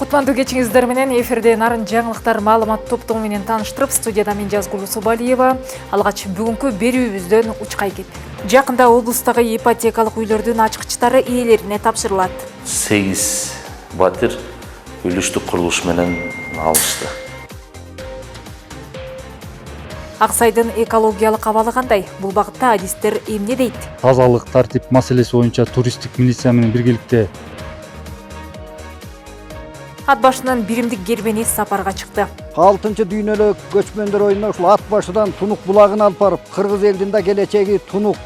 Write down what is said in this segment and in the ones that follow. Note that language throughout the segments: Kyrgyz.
Кутмандуу кечиңиздер менен эфирде нарын жаңылыктар маалымат топтому менен тааныштырып, студияда мен Жазгул Усубалиева. Алгач бүгүнкү берүүбүздөн учкай кетти. Жакында облустагы ипотекалык үйлөрдүн ачкычтары ээлерине тапшырылат. 8 батир үлүштүк курулуш менен алышты. Аксайдын экологиялык абалы кандай? Бул багытта адистер эмне дейт? Тазалык, тартип маселеси боюнча туристтик милиция менен биргеликте Ат башынан биримдик кербени сапарга чыкты. 6-дүйнөлүк көчмөндөр оюнуна ушул ат башыдан Тунук булагын алып барып, кыргыз элдин да келечеги Тунук.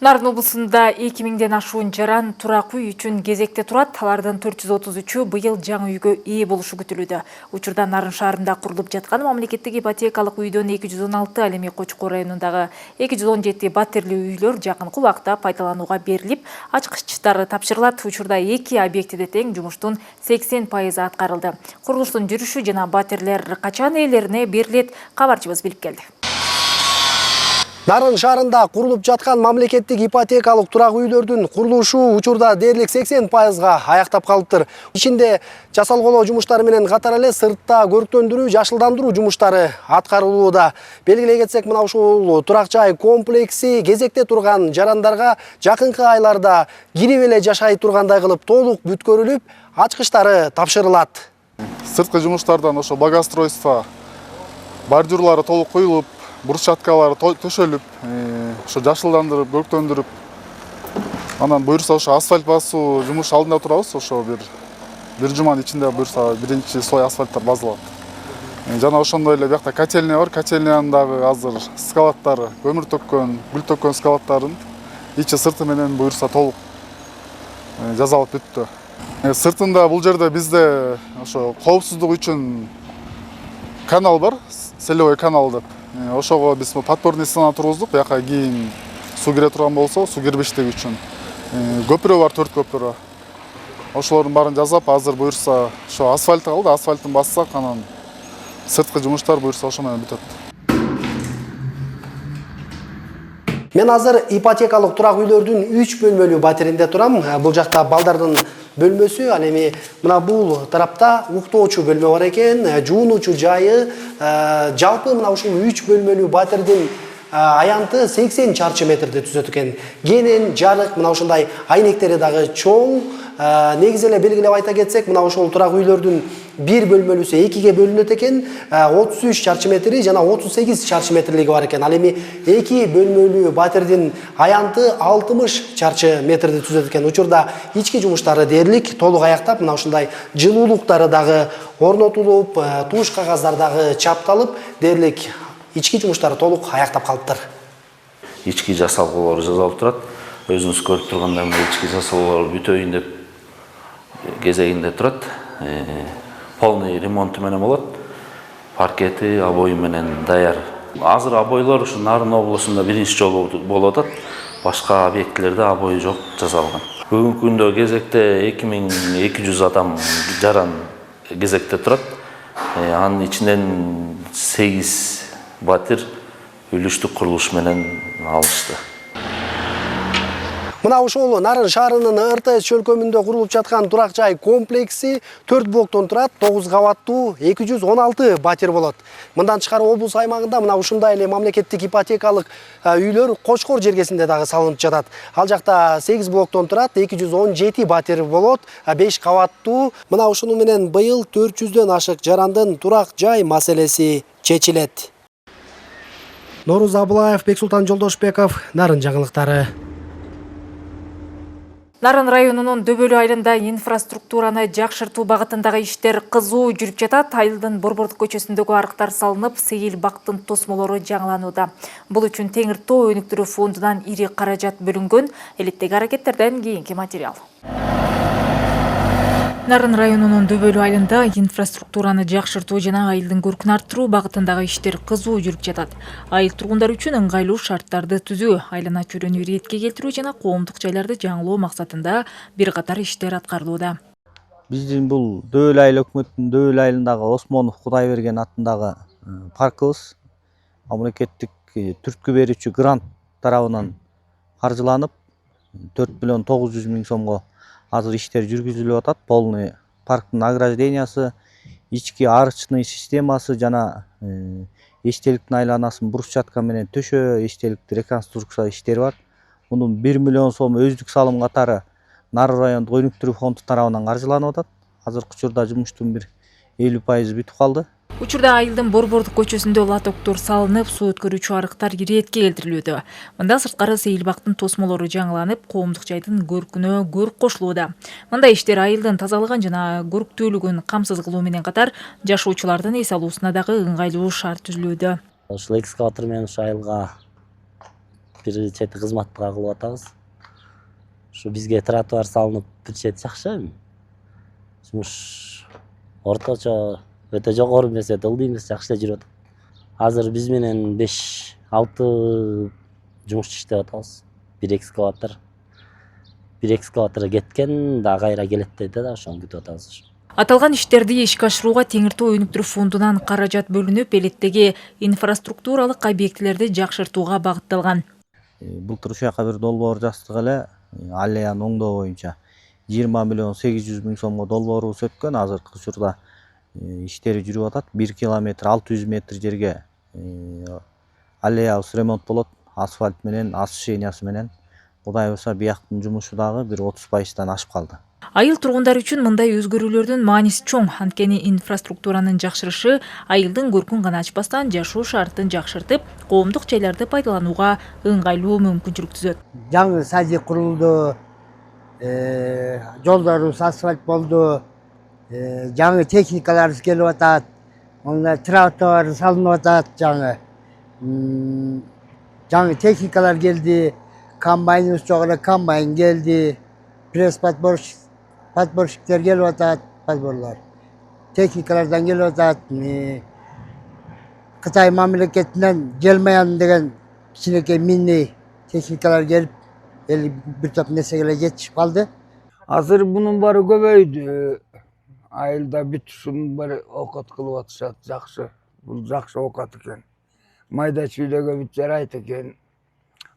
Нарын облусунда 2000ден ашуун жаран турак үй үчүн кезекте турат. Алардын 433-ü быйыл жаңы үйгө ээ болушу күтүлүүдө. Учурда Нарын шаарында курулуп жаткан мамлекеттик ипотекалык үйдөн 216, ал эми Кочкор районундагы 217 батирлүү үйлөр жакынкы убакта пайдаланууга берилип, ачкычтары тапшырылат. Учурда 2 объектиде тең жумуштун 80% аткарылды. Курулуштун жүрүшү жана батирлер качан ээлерине берилет, кабарчыбыз билип келди. Нарын шаарында курулуп жаткан мамлекеттик ипотекалык турак үйлөрдүн курулушу учурда дээрлик 80%га аяктап калыптыр. Ичинде жасалголоо жумуштары менен катар эле сыртта көрктөндүрүү, жашылдандыруу жумуштары аткарылууда. Белгилей кетсек, мына ушул турак жай комплекси кезекте турган жарандарга жакынкы айларда кирип эле жашай тургандай кылып толук бүткөрүлүп, ачкычтары тапшырылат. Сырткы жумуштардан ошо благоустройство бордюрлары толук коюлуп, брусчаткалары төшөлүп, ошо жашылдандырып, көрктөндүрүп, анан буюрса ошо асфальт басуу жумуш алдында турабыз. Ошо бир жуманын ичинде буюрса биринчи слой асфальттар базаланат. Жана ошондой эле биякта котельня бар. Котельнянын дагы азыр скалаттары, көмүр төккөн, гүл төккөн скалаттарын ичи сырты менен буюрса толук жазалып бүттү. Сыртында бул жерде бизде ошо коопсуздук үчүн канал бар, селевой канал деп. Ошого биз подпорный стена тургуздук. Бияка кийин суу кире турган болсо, суу кирбештиги үчүн. Көпүрө бар, 4 көпүрө. Ошолордун баарын жасап, азыр буюрса ошо асфальт калды. Асфальтын бассак, анан сырткы жумуштар буюрса ошо менен бүтөт. Мен азыр ипотекалык турак үйлөрдүн 3 бөлмөлүү батиринде турам. Бул жакта балдардын бөлмөсү, ал эми мына бул тарапта уктоочу бөлмө бар экен, жуунуучу жайы. Жалпы мына ушул 3 бөлмөлүү батирдин аянты 80 чарчы метрди түзөт экен. Кенен, жарык, мына ушундай айнектери дагы чоң. Негизи эле белгилеп айта кетсек, мына ушул турак үйлөрдүн бир бөлмөлүүсү 2ге бөлүнөт экен. 33 чарчы метри жана 38 чарчы метрлиги бар экен. Ал эми 2 бөлмөлүү батирдин аянты 60 чарчы метрди түзөт экен. Учурда ички жумуштары дээрлик толук аяктап, мына ушундай жылуулуктары дагы орнотулуп, туш кагаздар дагы чапталып, дээрлик ички жумуштары толук аяктап калыптыр. Ички жасалголор жасалып турат. Өзүңүз көрүп тургандай ички жасалголор бүтөйүн деп кезегинде турат. Полный ремонту менен болот. Паркети, обои менен даяр. Азыр обойлор ушу Нарын облусунда биринчи жолу болуп атат. Башка объектилерде обой жок, жасалган. Бүгүнкү күндө кезекте 2200 адам жаран кезекте турат. Анын ичинен 8 батир үлүштүк курулуш менен алышты. Мына ушул Нарын шаарынын РТС чөлкөмүндө курулуп жаткан турак жай комплекси 4 блоктон турат, 9 кабаттуу 216 батир болот. Мындан тышкары облус аймагында мына ушундай эле мамлекеттик ипотекалык үйлөр Кочкор жергесинде дагы салынып жатат. Ал жакта 8 блоктон турат, 217 батир болот, 5 кабаттуу. Мына ушуну менен быйыл 400дөн ашык жарандын турак жай маселеси чечилет. Норуз Абылаев, Бексултан Жолдошбеков, Нарын жаңылыктары. Нарын районунун Дөбөлүү айылында инфраструктураны жакшыртуу багытындагы иштер кызуу жүрүп жатат. Айылдын Борбордук көчөсүндөгү арыктар салынып, сейил бактын тосмолору жаңыланууда. Бул үчүн Теңир Тоо өнүктүрүү фондунан ири каражат бөлүнгөн. Элеттеги аракеттерден кийинки материал. Нарын районунун Дөбөлүү айылында инфраструктураны жакшыртуу жана айылдын көркүн арттыруу багытындагы иштер кызуу жүрүп жатат. Айыл тургундары үчүн ыңгайлуу шарттарды түзүү, айлана чөйрөнү иретке келтирүү жана коомдук жайларды жаңылоо максатында бир катар иштер аткарылууда. Биздин бул Дөбөлүү айыл өкмөттүн Дөбөлүү айылындагы Осмонов Кудайберген атындагы паркыбыз мамлекеттик түрткү берүүчү грант тарабынан каржыланып, 4 миллион 900 миң сомго азыр иштер жүргүзүлүп атат. Полный парктын ограждениясы, ички арычный системасы жана эчтеликтин айланасын брусчатка менен төшөө, эчтеликти реконструкция иштери бар. Мунун 1 миллион сом өздүк салым катары Нарын райондук өнүктүрүү фонду тарабынан каржыланып атат. Азыркы учурда жумуштун бир 50% бүтүп калды. Учурда Айылдын Борбордук көчөсүндө лотоктор салынып, суу өткөрүүчү арыктар иретке келтирилүүдө. Мында сырткары сейилбактын тосмолору жаңыланып, коомдук жайдын көркүнө көрк кошулууда. Мындай иштер айылдын тазалыгын жана көрктүүлүгүн камсыз кылуу менен катар, жашоочулардын эс алуусуна дагы ыңгайлуу шарт түзүлүүдө. Ушул экскаватор менен ушу айылга бир чети кызматка кылып атабыз. Ушу бизге тротуар салынып бир чети жакшы. Жумуш орточо өтө жогору эмес, өтө ылдый эмес, жакшы эле жүрүп атат. Азыр биз менен 5-6 жумушчу иштеп атабыз. Бир экскаватор кеткен, да кайра келет деди да, ошону күтүп атабыз. Аталган иштерди ишке ашырууга Теңир Тоо өнүктүрүү фондунан каражат бөлүнүп, элеттеги инфраструктуралык объектилерди жакшыртууга багытталган. Былтыр ушул жака бир долбоор жаздык эле, аллеяны оңдоо боюнча 20 миллион 800 миң сомго долбоорубуз өткөн. Азыркы учурда иштери жүрүп атат. 1 километр 600 метр жерге аллеябыз ремонт болот, асфальт менен, освещениясы менен. Кудай буюрса, бияктын жумушу дагы бир 30%дан ашып калды. Айыл тургундары үчүн мындай өзгөрүүлөрдүн мааниси чоң. Анткени инфраструктуранын жакшырышы айылдын көркүн гана ачпастан жашоо шартын жакшыртып, коомдук жайларды пайдаланууга ыңгайлуу мүмкүнчүлүк түзөт. Жаңы садик курулду, жолдорубуз асфальт болду, жаңы техникаларыбыз келип атат, тротуар салынып атат, жаңы техникалар келди, комбайныбыз жок эле, комбайн келди, пресс подборщиктер келип атат, подборлор. Техникалардан келип атат, Кытай мамлекетинен Желмаян деген кичинекей мини техникалар келип, бир топ нерсеге жетишип калды. Азыр мунун баары көбөйдү. Айылда бүт ушунун баары окат кылып атышат, жакшы. Бул жакшы окат экен. Майда чүйдөгө бүт жарайт экен.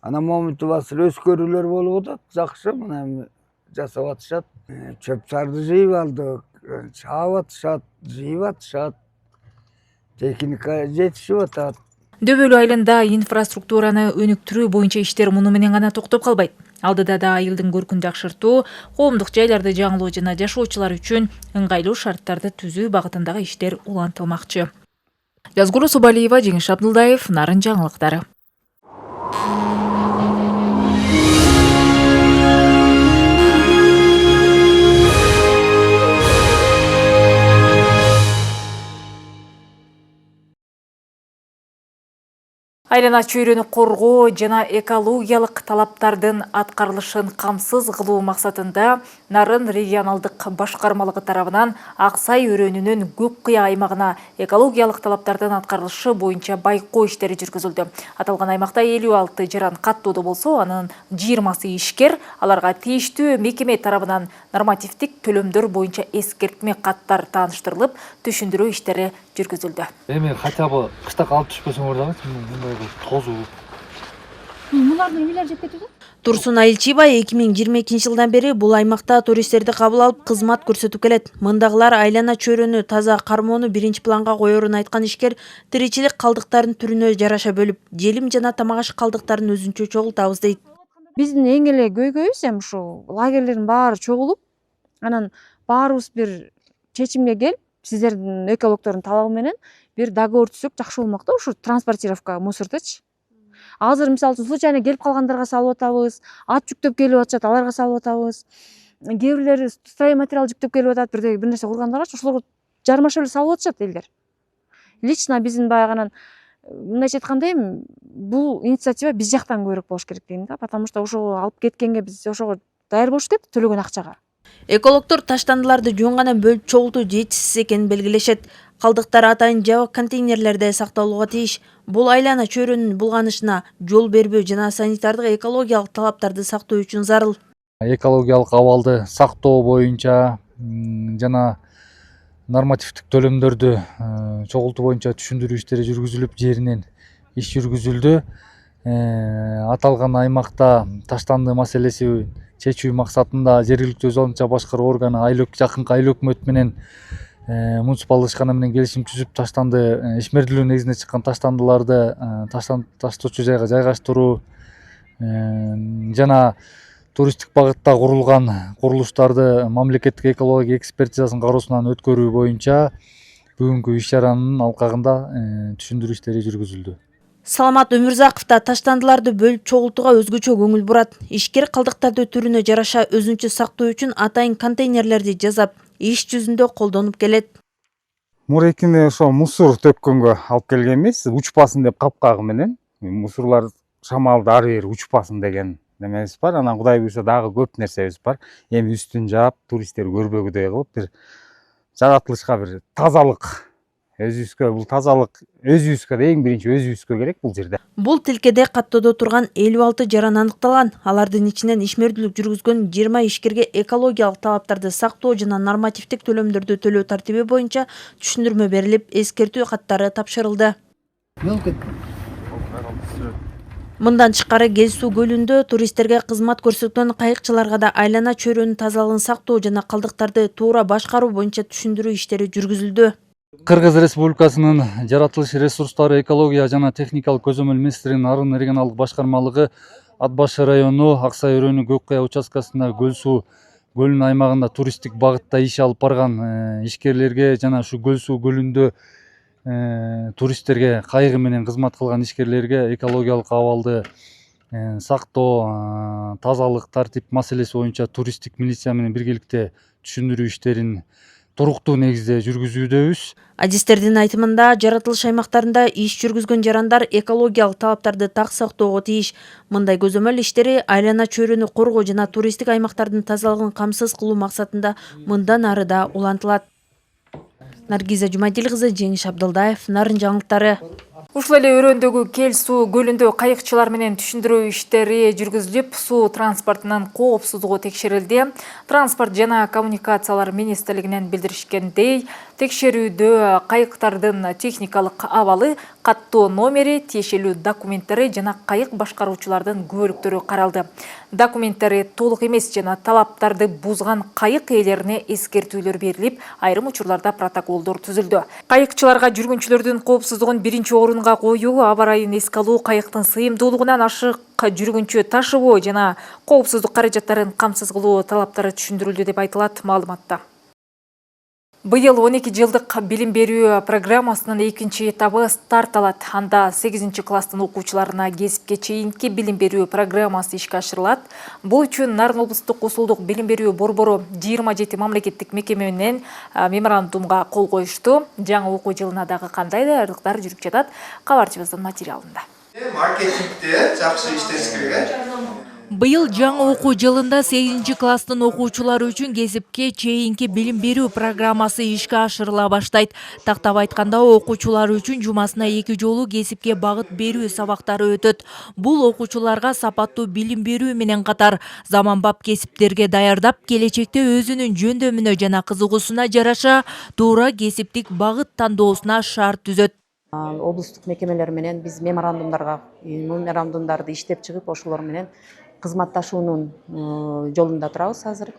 Анан момунту басыр өскөрүүлөр болуп атат, жакшы, мына жасап атышат. Чөп-чарды жыйып алдык, чаап атышат, жыйып атышат. Техника жетишип атат. Дөбөлүү айылында инфраструктураны өнүктүрүү боюнча иштер муну менен гана токтоп калбайт. Алдыда да айылдын көркүн жакшыртуу, коомдук жайларды жаңылоо жана жашоочулар үчүн ыңгайлуу шарттарды түзүү багытындагы иштер улантылмакчы. Жазгуру Субалиева, Жеңиш Абдулдаев, Нарын жаңылыктары. Айлана чөйрөнү коргоо жана экологиялык талаптардын аткарылышын камсыз кылуу максатында Нарын регионалдык башкармалыгы тарабынан Аксай өрөөнүнүн Көк Кыя аймагына экологиялык талаптардын аткарылышы боюнча байкоо иштери жүргүзүлдү. Аталган аймакта 56 жаран каттоодо болсо, анын 20сы ишкер, аларга тийиштүү мекеме тарабынан нормативдик төлөмдөр боюнча эскертме каттар тааныштырылып, түшүндүрүү иштери жүргүзүлдү. Эми хотя бы кышта калып түшпөсөңөр дагы мындай тозу. Мулардын үйлөр жеп кетүүдө? Турсун Айылчыбай 2022 жылдан бери бул аймакта туристтерди кабыл алып кызмат көрсөтүп келет. Мындагылар айлана чөйрөнү таза кармоону биринчи планга коерун айткан ишкер тиричилик калдыктарын түрүнө жараша бөлүп, желим жана тамак-аш калдыктарын өзүнчө чогултабыз дейт. Биздин эң эле көйгөйүбүз эми ушу лагерлердин баары чогулуп, анан баарыбыз бир чечимге келип, сиздердин экологдордун талабы менен бир договор түзсөк жакшы болмок да, ушу транспортировка мусордочу. Азыр мисалы үчүн случайно келип калгандарга салып атабыз, ат жүктөп келип атышат, аларга салып атабыз. Кээ бирлери стройматериал жүктөп келип атат, бир нерсе кургандарга ошолорго жармаша эле салып атышат элдер. Лично биздин баягынан мындайча айтканда эми бул инициатива биз жактан көбүрөөк болуш керек дейм да, потому что ошого алып кеткенге биз ошого даяр болуш керек, төлөгөн акчага. Экологдор таштандыларды жуунганан бөлүп чогултуу жетишсиз экенин белгилешет. Калдыктар атайын жабык контейнерлерде сакталууга тийиш. Бул айлана чөйрөнүн булганышына жол бербөө жана санитардык экологиялык талаптарды сактоо үчүн зарыл. Экологиялык абалды сактоо боюнча жана нормативдик төлөмдөрдү чогултуу боюнча түшүндүрүү иштери жүргүзүлүп, жеринен иш жүргүзүлдү. аталган аймакта таштанды маселеси чечүү максатында жергиликтүү өз алдынча башкаруу органы жакынкы айыл өкмөт менен муниципалдык ишкана менен келишим түзүп таштанды ишмердүүлүк негизинде чыккан таштандыларды таштоочу жайга жайгаштыруу жана туристтик багытта курулган курулуштарды мамлекеттик экология экспертизасын кароосунан өткөрүү боюнча бүгүнкү иш чаранын алкагында түшүндүрүү иштери жүргүзүлдү. Саламат Өмүрзаков да таштандыларды бөлүп чогултууга өзгөчө көңүл бурат. Ишкер калдыктарды түрүнө жараша өзүнчө сактоо үчүн атайын контейнерлерди жасап, иш жүзүндө колдонуп келет. Мурекине ошо мусор төккөнгө алып келгенбиз, учпасын деп капкагы менен. Мусорлар шамалда ары бери учпасын деген немебиз бар. Анан Кудай буйрса дагы көп нерсебиз бар. Эми үстүн жаап, туристтер көрбөгүдөй кылып бир жаратылышка бир тазалык өзүбүзгө, бул тазалык өзүбүзгө да эң биринчи өзүбүзгө керек бул жерде. Бул тилкеде каттоодо турган 56 жаран аныкталган. Алардын ичинен ишмердүүлүк жүргүзгөн 20 ишкерге экологиялык талаптарды сактоо жана нормативдик төлөмдөрдү төлөө тартиби боюнча түшүндүрмө берилип, эскертүү каттары тапшырылды. Мындан тышкары Кел суу көлүндө туристтерге кызмат көрсөткөн кайыкчыларга да айлана чөйрөнүн тазалыгын сактоо жана калдыктарды туура башкаруу боюнча түшүндүрүү иштери жүргүзүлдү. Кыргыз Республикасынын жаратылыш ресурстары, экология жана техникалык көзөмөл министринин Арын регионалдык башкармалыгы Ат башы району Ак Сай өрөөнү Көк Кая участкасында Көл суу көлүнүн аймагында туристтик багытта иш алып барган ишкерлерге жана ушу Көл суу көлүндө туристтерге кайыгы менен кызмат кылган ишкерлерге экологиялык абалды сактоо, тазалык, тартип маселеси боюнча туристтик милиция менен биргеликте түшүндүрүү иштерин туруктуу негизде жүргүзүүдөбүз. Адистердин айтымында жаратылыш аймактарында иш жүргүзгөн жарандар экологиялык талаптарды так сактоого тийиш. Мындай көзөмөл иштери айлана чөйрөнү коргоо жана туристтик аймактардын тазалыгын камсыз кылуу максатында мындан ары да улантылат. Наргиза Жумадил кызы, Жеңиш Абдылдаев, Нарын жаңылыктары. Ушул эле өрөөндөгү Кел суу көлүндө кайыкчылар менен түшүндүрүү иштери жүргүзүлүп, суу транспортунун коопсуздугу текшерилди. Транспорт жана коммуникациялар министрлигинен билдиришкендей, текшерүүдө кайыктардын техникалык абалы, каттоо номери, тиешелүү документтери жана кайык башкаруучулардын күбөлүктөрү каралды. Документтери толук эмес жана талаптарды бузган кайык ээлерине эскертүүлөр берилип, айрым учурларда протоколдор түзүлдү. Кайыкчыларга жүргүнчүлөрдүн коопсуздугун биринчи орунга коюу, аба ырайын эске алуу, кайыктын сыйымдуулугунан ашык жүргүнчү ташыбоо жана коопсуздук каражаттарын камсыз кылуу талаптары түшүндүрүлдү деп айтылат маалыматта. Быйыл 12 жылдык билим берүү программасынын экинчи этабы старт алат. Анда 8 класстын окуучуларына кесипке чейинки билим берүү программасы ишке ашырылат. Бул үчүн Нарын облустук косулдук билим берүү борбору 27 мамлекеттик мекеме менен меморандумга кол коюшту. Жаңы окуу жылына дагы кандай даярдыктар жүрүп жатат? Кабарчыбыздын материалында. Маркетингде жакшы иштеш керек. Быйыл жаңы окуу жылында 8 класстын окуучулары үчүн кесипке чейинки билим берүү программасы ишке ашырыла баштайт. Тактап айтканда, окуучулар үчүн жумасына 2 жолу кесипке багыт берүү сабактары өтөт. Бул окуучуларга сапаттуу билим берүү менен катар заманбап кесиптерге даярдап, келечекте өзүнүн жөндөмүнө жана кызыгуусуна жараша туура кесиптик багыт тандоосуна шарт түзөт. Облустук мекемелер менен биз меморандумдарды иштеп чыгып, ошолор менен кызматташуунун жолунда турабыз азыр.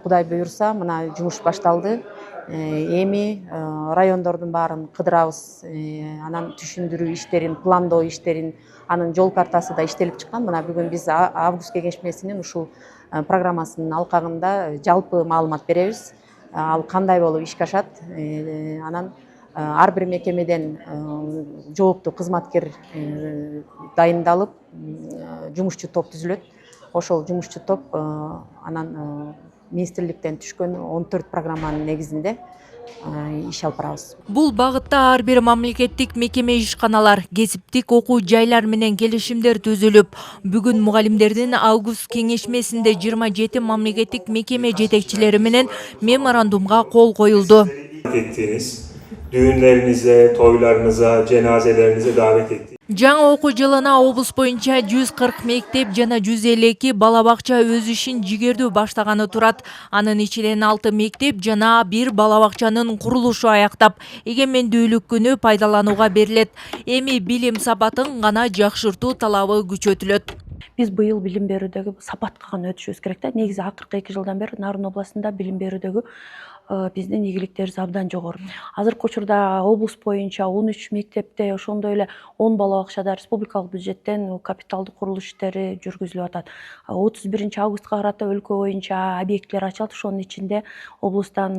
Кудай буйрса, мына жумуш башталды. Эми райондордун баарын кыдырабыз. Анан түшүндүрүү иштерин, пландоо иштерин, анын жол картасы да иштелип чыккан. Мына бүгүн биз август кеңешмесинин ушул программасынын алкагында жалпы маалымат беребиз. Ал кандай болуп ишке ашат. Анан ар бир мекемеден жооптуу кызматкер дайындалып, жумушчу топ түзүлөт. Ошол жумушчу топ анан министрликтен түшкөн 14 программанын негизинде иш алып барабыз. Бул багытта ар бир мамлекеттик мекеме ишканалар, кесиптик окуу жайлар менен келишимдер түзүлүп, бүгүн мугалимдердин август кеңешмесинде 27 мамлекеттик мекеме жетекчилери менен меморандумга кол коюлду. düğünlerinize, toylarınıza, cenazelerinize davet ettik. Жаңы окуу жылына облус боюнча 140 мектеп жана 152 бала бакча өз ишин жигердүү баштаганы турат. Анын ичинен 6 мектеп жана 1 бала бакчанын курулушу аяктап, эгемендүүлүк күнү пайдаланууга берилет. Эми билим сапатын гана жакшыртуу талабы күчөтүлөт. Биз быйыл билим берүүдөгү сапатка гана өтүшүбүз керек да. Негизи акыркы 2 жылдан бери Нарын областында билим берүүдөгү биздин ийгиликтерибиз абдан жогору. Азыркы учурда облус боюнча 13 мектепте, ошондой эле 10 бала бакчада республикалык бюджеттен капиталдык курулуш иштери жүргүзүлүп атат. 31 августка карата өлкө боюнча объекттер ачылат. Ошонун ичинде облустан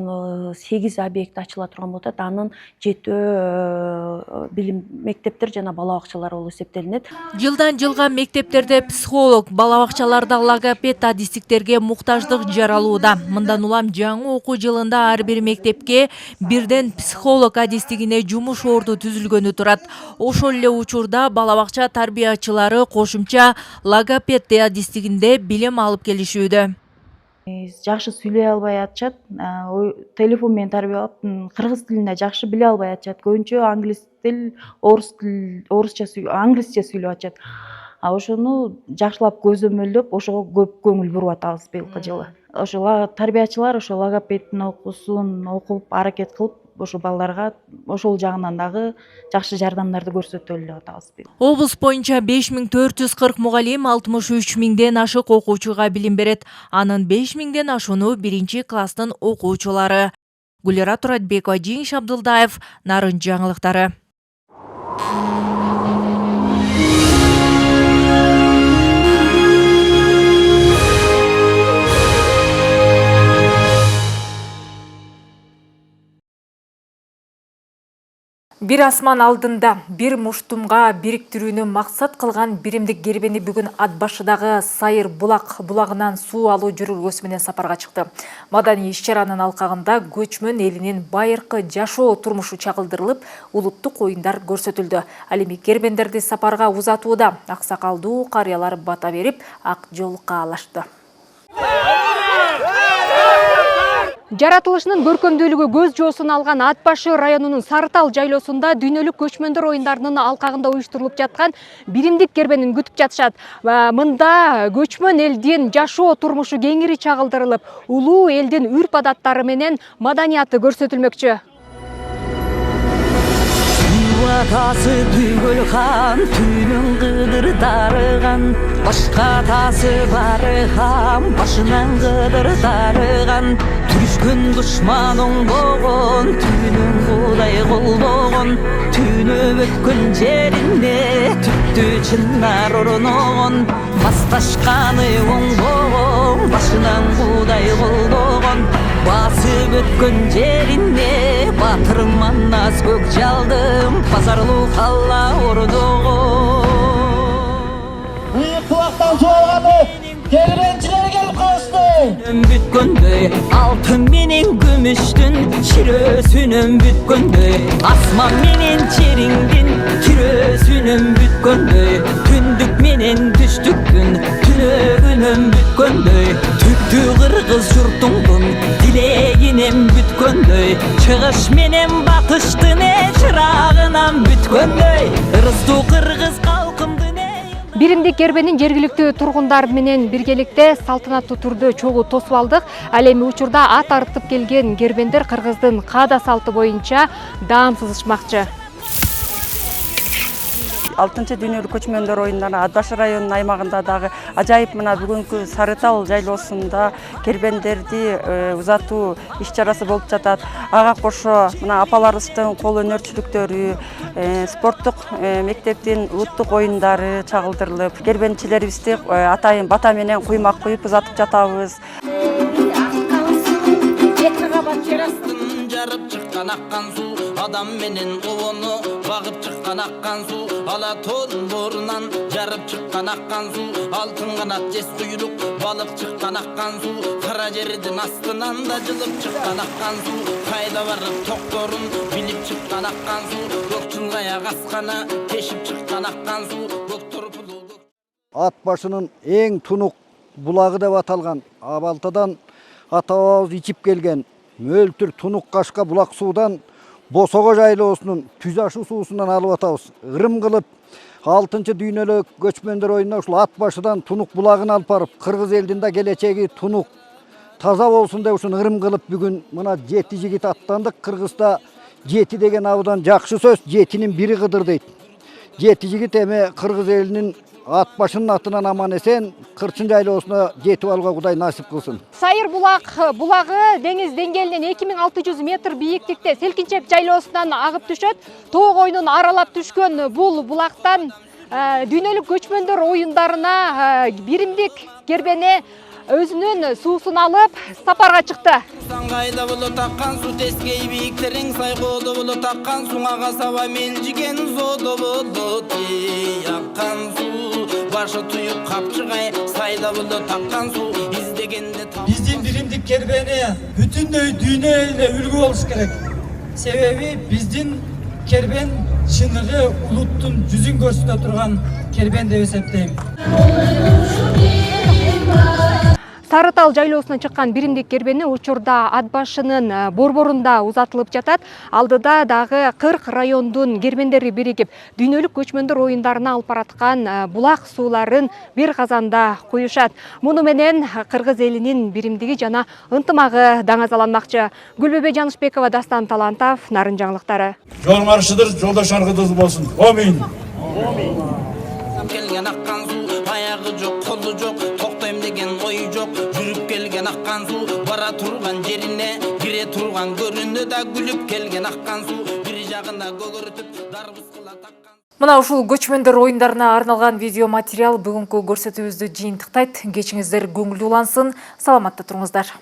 8 объект ачыла турган болуп атат. Анын 7 билим мектептер жана бала бакчалар болуп эсептелинет. Жылдан жылга мектептерде психолог, бала бакчаларда логопед адистиктерге муктаждык жаралууда. Мындан улам жаңы окуу жылында ар бир мектепке бирден психолог адистигине жумуш орду түзүлгөнү турат. Ошол эле учурда бала бакча тарбиячылары кошумча логопед адистигинде билим алып келишүүдө. Жакшы сүйлөй албай атышат, телефон менен тарбиялап, кыргыз тилинде жакшы биле албай атышат. Көбүнчө англис тил, орусча, англисче сүйлөп атышат. Ошону жакшылап көзөмөлдөп, ошого көп көңүл буруп атабыз быйылкы жылы. Ошо тарбиячылар ошо логопеддин окуусун окуп, аракет кылып, ошо балдарга ошол жагынан дагы жакшы жардамдарды көрсөтөлү деп атабыз. Облус боюнча 5440 мугалим 63 миңден ашык окуучуга билим берет. Анын 5 миңден ашууну 1 класстын окуучулары. Гүлера Туратбекова, Жеңиш Абдылдаев, Нарын жаңылыктары. Бир асман алдында бир муштумга бириктирүүнү максат кылган биримдик кербени бүгүн ат башыдагы Сайыр булагынан суу алуу жүргүзмөсү менен сапарга чыкты. Маданий иш-чаранын алкагында көчмөн элинин байыркы жашоо турмушу чагылдырылып, улуттук оюндар көрсөтүлдү. Ал эми кербендерди сапарга узатууда аксакалдуу карыялар бата берип, ак жол каалашты. Жаратылышынын көркөмдүүлүгү көз жоосун алган Ат башы районунун Сарытал жайлоосунда дүйнөлүк көчмөндөр оюндарынын алкагында уюштурулуп жаткан биримдик кербенин күтүп жатышат. Мында көчмөн элдин жашоо турмушу кеңири чагылдырылып, улуу элдин үрп адаттары менен маданияты көрсөтүлмөкчү. Атасы түгөл хан, түнүн кыдыр дарыган, башка атасы бары хам, башынан кыдыр дарыган, түрүшкөн душман оңбогон, түнүн кудай колдогон, түнүп өткөн жерине түптү чынар орногон, басташканы оңбогон, башынан кудай колдогон, басып өткөн жерине батыр манас көк жалдым, пазарлуу калла орногон. Кулактан туалганы кербенчилер келип калышты. Бүткөндөй алтын менен күмүштүн чирөөсүнөн бүткөндөй, асман менен жериңдин кирөөсүнөн бүткөндөй, түндүк менен түштүктүн түнөгүнөн бүткөндөй, түктү кыргыз журтуңдун тилегинен бүткөндөй, чыгыш менен батыштын чырагынан бүткөндөй, ырыздуу кыргыз калкымдын. Биримдик кербенин жергиликтүү тургундар менен биргеликте салтанаттуу түрдө чогуу тосуп алдык. Ал эми учурда ат арытып келген кербендер кыргыздын каада салты боюнча даам сызышмакчы. 6 дүйнөлүк көчмөндөр оюндары Ат башы районунун аймагында дагы ажайып мына бүгүнкү Сарытал жайлоосунда кербендерди узатуу иш-чарасы болуп жатат. Ага кошо мына апаларыбыздын кол өнөрчүлүктөрү, спорттук мектептин улуттук оюндары чагылдырылып, кербенчилерибизди атайын бата менен куймак куюп узатып жатабыз. Жарып чыккан аккан суу, адам менен обону багып чыккан аккан суу, ала тоон борунан жарып чыккан аккан суу, алтын канат жес куйрук балык чыккан аккан суу, кара жердин астынан да жылып чыккан аккан суу, кайда барып токторун билип чыккан аккан суу, көк аяк аскана тешип чыккан аккан суу, Ат башынын эң тунук булагы деп аталган абалтадан ата бабабыз ичип келген мөлтүр тунук кашка булак суудан Босого жайлоосунун түз ашы суусунан алып атабыз. Ырым кылып 6-чы дүйнөлүк көчмөндөр оюнуна ушул ат башыдан Тунук булагын алып барып, кыргыз элдин да келечеги Тунук таза болсун деп ушун ырым кылып бүгүн мына 7 жигит аттандык. Кыргызда 7 деген абдан жакшы сөз, 7-нин бири кыдыр дейт. 7 жигит эми кыргыз элинин ат башынын атынан аман эсен Кырчын жайлоосуна жетип алууга Кудай насип кылсын. Сайыр булагы деңиз деңгээлинен 2600 метр бийиктикте Селкинчеп жайлоосунан агып түшөт. Тоо койнун аралап түшкөн бул булактан дүйнөлүк көчмөндөр оюндарына биримдик кербени өзүнүн суусун алып сапарга чыкты. Саңгайда болот аккан су тескей бийиктериң сайгоодо болот аккан суңага саба мелжиген зоодо болот аккан су башы туюп капчыгай сайда болот аккан су издегенде Биздин биримдик кербени бүтүндөй дүйнө элине үлгү болуш керек. Себеби биздин кербен чыныгы улуттун жүзүн көрсөтө турган кербен деп эсептейм. Сарытал жайлоосунан чыккан биримдик кербени учурда ат башынын борборунда узатылып жатат. Алдыда дагы 40 райондун кербендери биригип, дүйнөлүк көчмөндөр оюндарына алып бараткан булак сууларын бир казанда куюшат. Муну менен кыргыз элинин биримдиги жана ынтымагы даңазаланмакчы. Гүлбөбө Жанышбекова, Дастан Талантов, Нарын жаңылыктары. Жол маршыдыр, жолдош аркыбыз болсун. Амин. келген аккан су аягы жок колу жок токтойм деген ой жок жүрүп келген аккан су бара турган жерине кире турган көрүндө да күлүп келген аккан су бир жагына көгөртүп дарбыз кыла таккан. Мына ушул көчмөндөр оюндарына арналган видео материал бүгүнкү көрсөтүүбүздү жыйынтыктайт. Кечиңиздер көңүлдүү улансын, саламатта туруңуздар.